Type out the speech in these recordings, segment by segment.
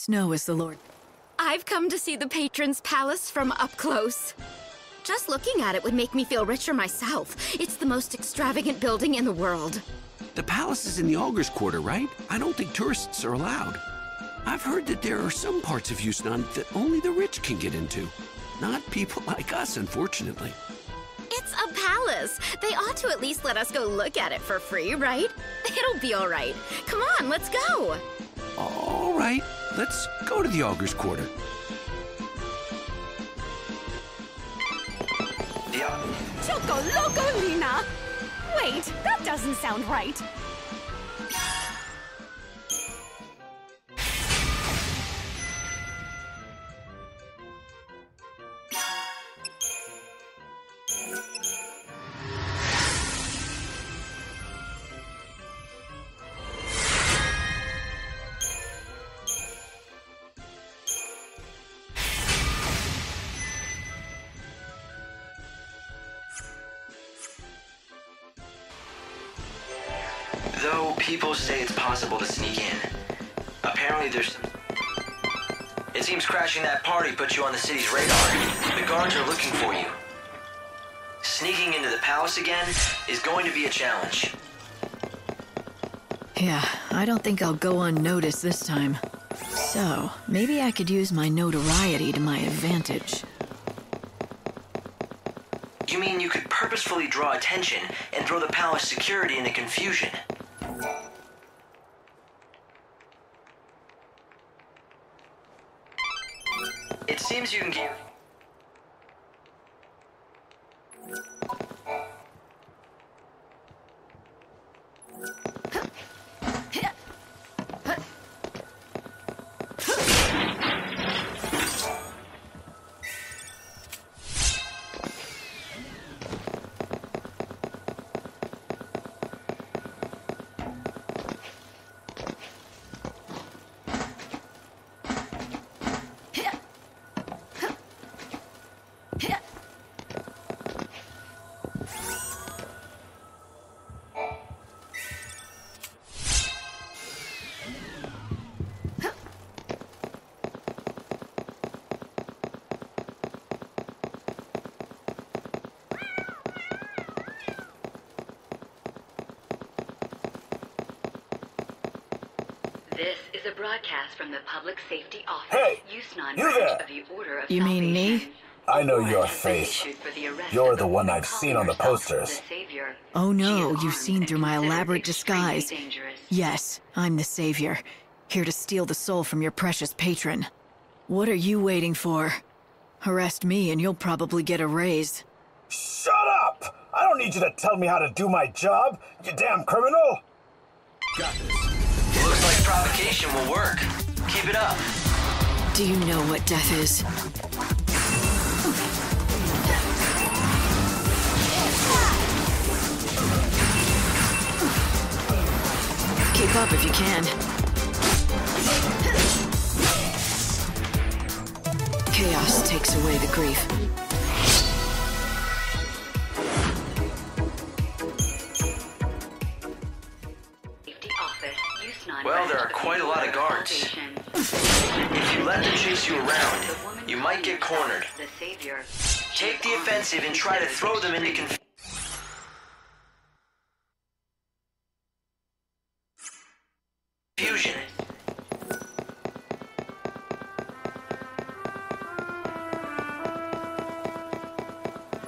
know as the Lord. I've come to see the patron's palace from up close. Just looking at it would make me feel richer myself. It's the most extravagant building in the world. The palace is in the Augur's Quarter, right? I don't think tourists are allowed. I've heard that there are some parts of Houston that only the rich can get into. Not people like us, unfortunately. It's a palace. They ought to at least let us go look at it for free, right? It'll be all right. Come on, let's go. All right, let's go to the Augur's Quarter. Choco Loco, Lina! Wait, that doesn't sound right. Though people say it's possible to sneak in. Apparently there's... It seems crashing that party put you on the city's radar. The guards are looking for you. Sneaking into the palace again is going to be a challenge. Yeah, I don't think I'll go unnoticed this time. So, maybe I could use my notoriety to my advantage. You mean you could purposefully draw attention and throw the palace security into confusion? It seems you can give... This is a broadcast from the Public Safety Office. Hey, Yusnan you branch there? of the Order of You mean me? Salvation. I know your Warrant has been face. issued for the arrest You're of the one woman I've seen calling on the herself posters. the Savior. Oh no, She is you've armed seen and through my considered elaborate extremely disguise. dangerous. Yes, I'm the Savior. Here to steal the soul from your precious patron. What are you waiting for? Arrest me and you'll probably get a raise. Shut up! I don't need you to tell me how to do my job, you damn criminal! Got this. Looks like provocation will work. Keep it up. Do you know what death is? Keep up if you can. Chaos takes away the grief. Safety Office, Yusnan Well, there branch are quite a lot of the Order guards. Salvation. If you let them chase you around, The woman you might get calling cornered. herself the Savior. Take the offensive and try to throw them into confusion.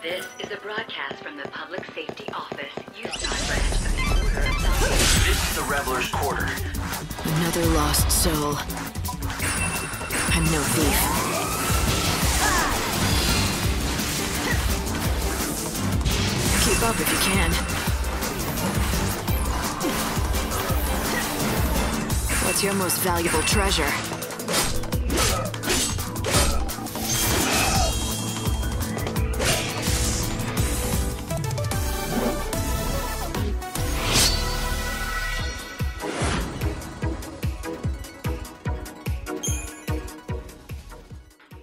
This is a broadcast from the Public Safety Office, Yusnan branch of the Order of Salvation. This is the Reveler's Quarter. Another lost soul. I'm no thief. Keep up if you can. What's your most valuable treasure?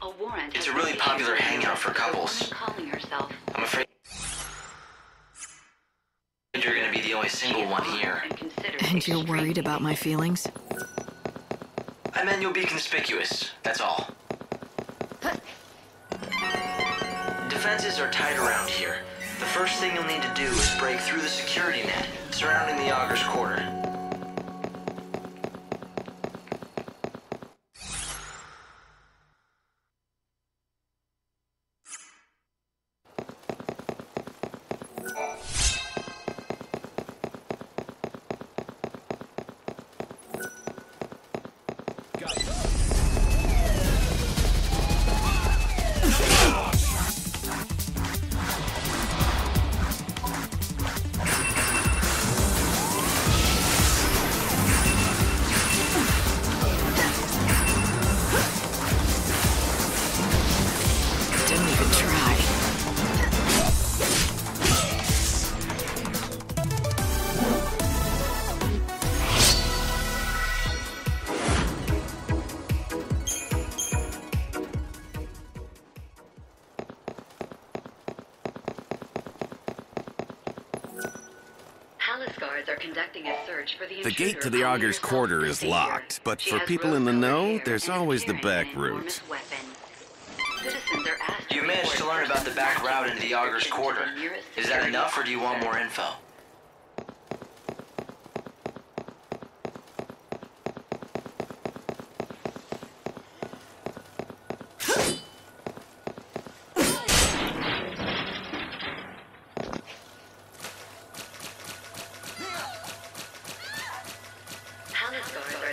A warrant It's has a really been popular issued hangout for the couples. woman calling herself. I'm afraid you're gonna be the only single one here. And you're worried about my feelings? I meant you'll be conspicuous, that's all. Defenses are tight around here. The first thing you'll need to do is break through the security net surrounding the Augur's Quarter. The gate to the Augur's Quarter is locked, but for people in the know, there's always the back route. You managed to learn about the back route into the Augur's Quarter. Is that enough, or do you want more info?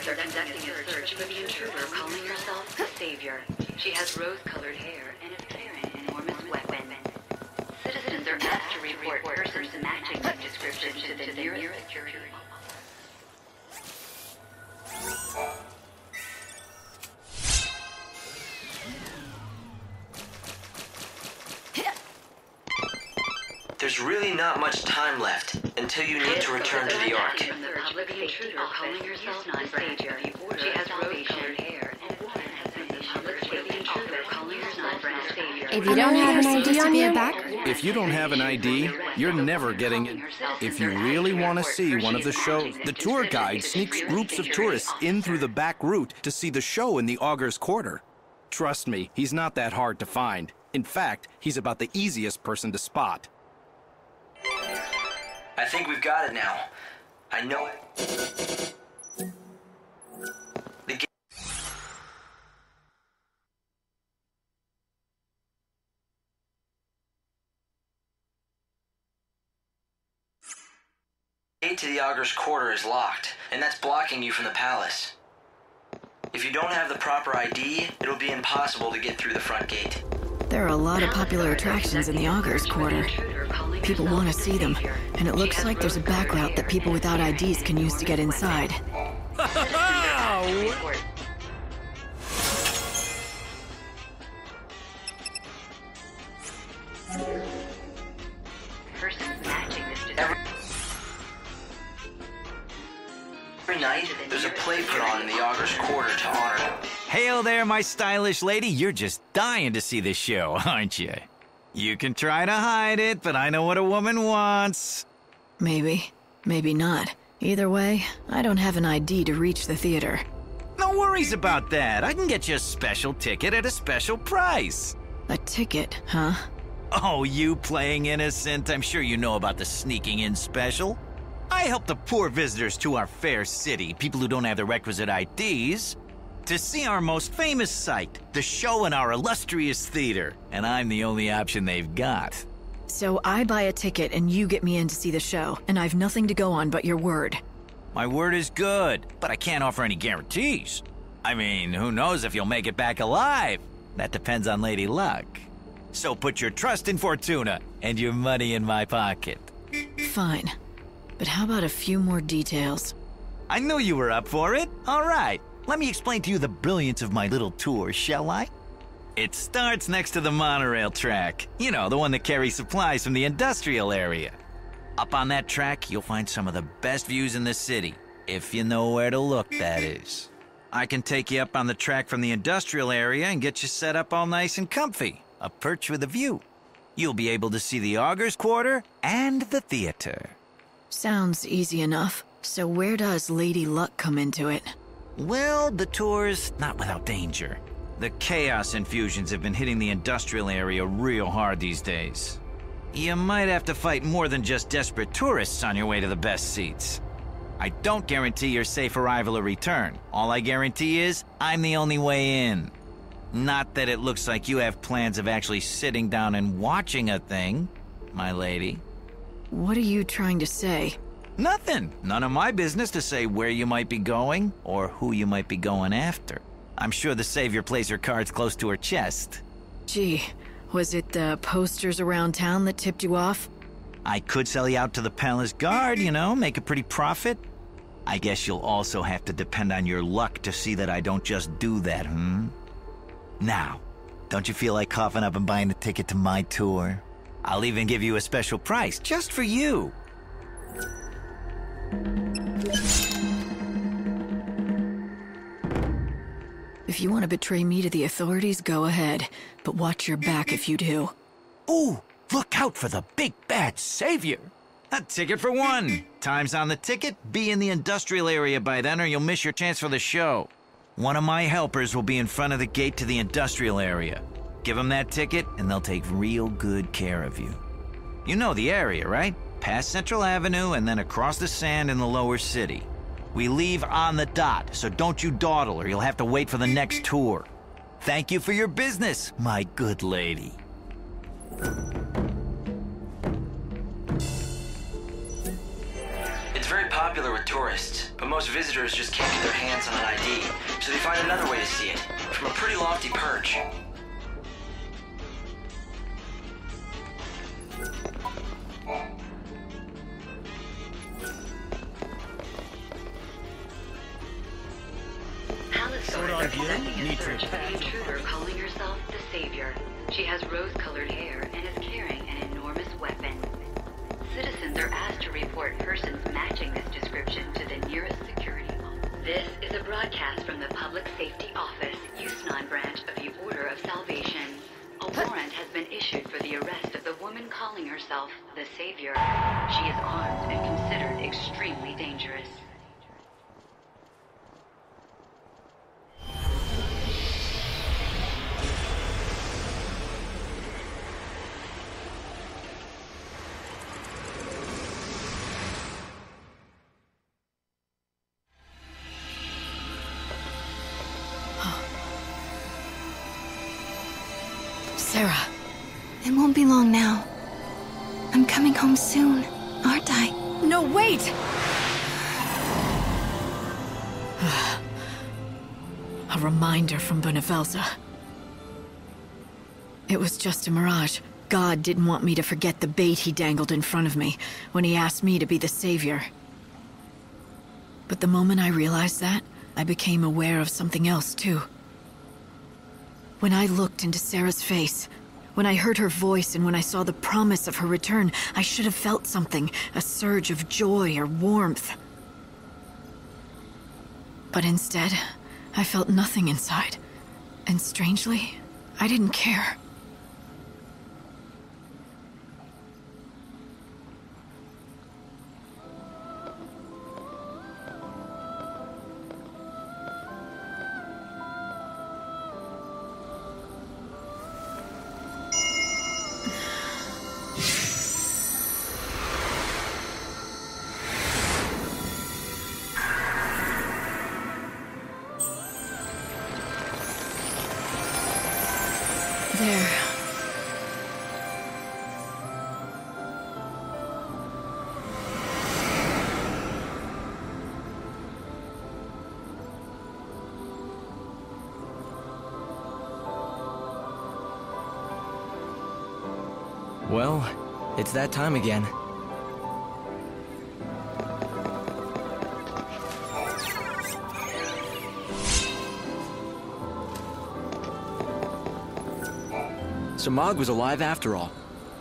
They're conducting a search for the intruder calling herself the Savior. She has rose-colored hair and is carrying an enormous weapon. Citizens are asked to report persons matching the description to the nearest security. There's really not much time left until you need to return to the Ark. The public intruder calling herself the Savior. She has rose-colored hair and the public intruder calling herself the Savior. If you don't have an ID on you, If you don't have an ID, you're never getting it. If you really want to see one of the shows, the tour guide sneaks groups of tourists in through the back route to see the show in the Augur's Quarter. Trust me, he's not that hard to find. In fact, he's about the easiest person to spot. I think we've got it now. I know it. The gate to the Augur's Quarter is locked, and that's blocking you from the palace. If you don't have the proper ID, it'll be impossible to get through the front gate. There are a lot of popular attractions in the Augur's Quarter. People want to see them, and it looks like there's a back route that people without IDs can use to get inside. Every night, there's a play put on in the Augur's Quarter to honor them. Hail there, my stylish lady. You're just dying to see this show, aren't you? You can try to hide it, but I know what a woman wants. Maybe. Maybe not. Either way, I don't have an ID to reach the theater. No worries about that. I can get you a special ticket at a special price. A ticket, huh? Oh, you playing innocent? I'm sure you know about the sneaking in special. I help the poor visitors to our fair city, people who don't have the requisite IDs, to see our most famous sight, the show in our illustrious theater. And I'm the only option they've got. So I buy a ticket and you get me in to see the show, and I've nothing to go on but your word. My word is good, but I can't offer any guarantees. I mean, who knows if you'll make it back alive? That depends on Lady Luck. So put your trust in Fortuna and your money in my pocket. Fine. But how about a few more details? I knew you were up for it. All right. Let me explain to you the brilliance of my little tour, shall I? It starts next to the monorail track. You know, the one that carries supplies from the industrial area. Up on that track, you'll find some of the best views in the city. If you know where to look, that is. I can take you up on the track from the industrial area and get you set up all nice and comfy. A perch with a view. You'll be able to see the Augur's Quarter and the theater. Sounds easy enough. So where does Lady Luck come into it? Well, the tour's not without danger. The chaos infusions have been hitting the industrial area real hard these days. You might have to fight more than just desperate tourists on your way to the best seats. I don't guarantee your safe arrival or return. All I guarantee is, I'm the only way in. Not that it looks like you have plans of actually sitting down and watching a thing, my lady. What are you trying to say? Nothing. None of my business to say where you might be going or who you might be going after. I'm sure the Savior plays her cards close to her chest. Gee, was it the posters around town that tipped you off? I could sell you out to the palace guard, you know, make a pretty profit. I guess you'll also have to depend on your luck to see that I don't just do that, Now, don't you feel like coughing up and buying a ticket to my tour? I'll even give you a special price, just for you. If you want to betray me to the authorities, go ahead. But watch your back if you do. Ooh, look out for the big bad Savior. A ticket for one. Time's on the ticket. Be in the industrial area by then or you'll miss your chance for the show. One of my helpers will be in front of the gate to the industrial area. Give them that ticket and they'll take real good care of you. You know the area, right? Past Central Avenue and then across the sand in the lower city. We leave on the dot, so don't you dawdle or you'll have to wait for the next tour. Thank you for your business, my good lady. It's very popular with tourists, but most visitors just can't get their hands on an ID, so they find another way to see it, from a pretty lofty perch. Are conducting a search for the intruder calling herself the Savior. She has rose-colored hair and is carrying an enormous weapon. Citizens are asked to report persons matching this description to the nearest security office. This is a broadcast from the Public Safety Office, XIII branch of the Order of Salvation. A warrant has been issued for the arrest of the woman calling herself the Savior. She is armed and considered extremely dangerous. Sarah. It won't be long now. I'm coming home soon, aren't I? No, wait! A reminder from Benevelza. It was just a mirage. God didn't want me to forget the bait he dangled in front of me when he asked me to be the savior. But the moment I realized that, I became aware of something else too. When I looked into Sarah's face, when I heard her voice and when I saw the promise of her return, I should have felt something, a surge of joy or warmth. But instead, I felt nothing inside. And strangely, I didn't care. There. Well, it's that time again. So Mog was alive after all,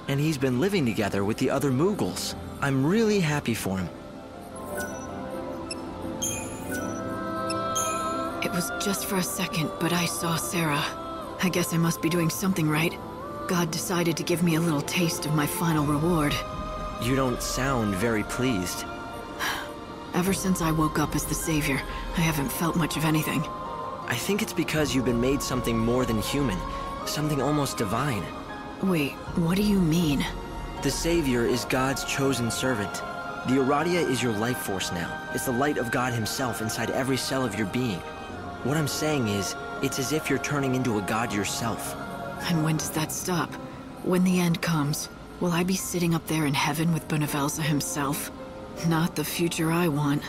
and he's been living together with the other Moogles. I'm really happy for him. It was just for a second, but I saw Sarah. I guess I must be doing something right. God decided to give me a little taste of my final reward. You don't sound very pleased. Ever since I woke up as the Savior, I haven't felt much of anything. I think it's because you've been made something more than human, something almost divine. Wait, what do you mean? The Savior is God's chosen servant. The Aradia is your life force now. It's the light of God himself inside every cell of your being. What I'm saying is, it's as if you're turning into a god yourself. And when does that stop? When the end comes, will I be sitting up there in heaven with Benevelza himself? Not the future I want.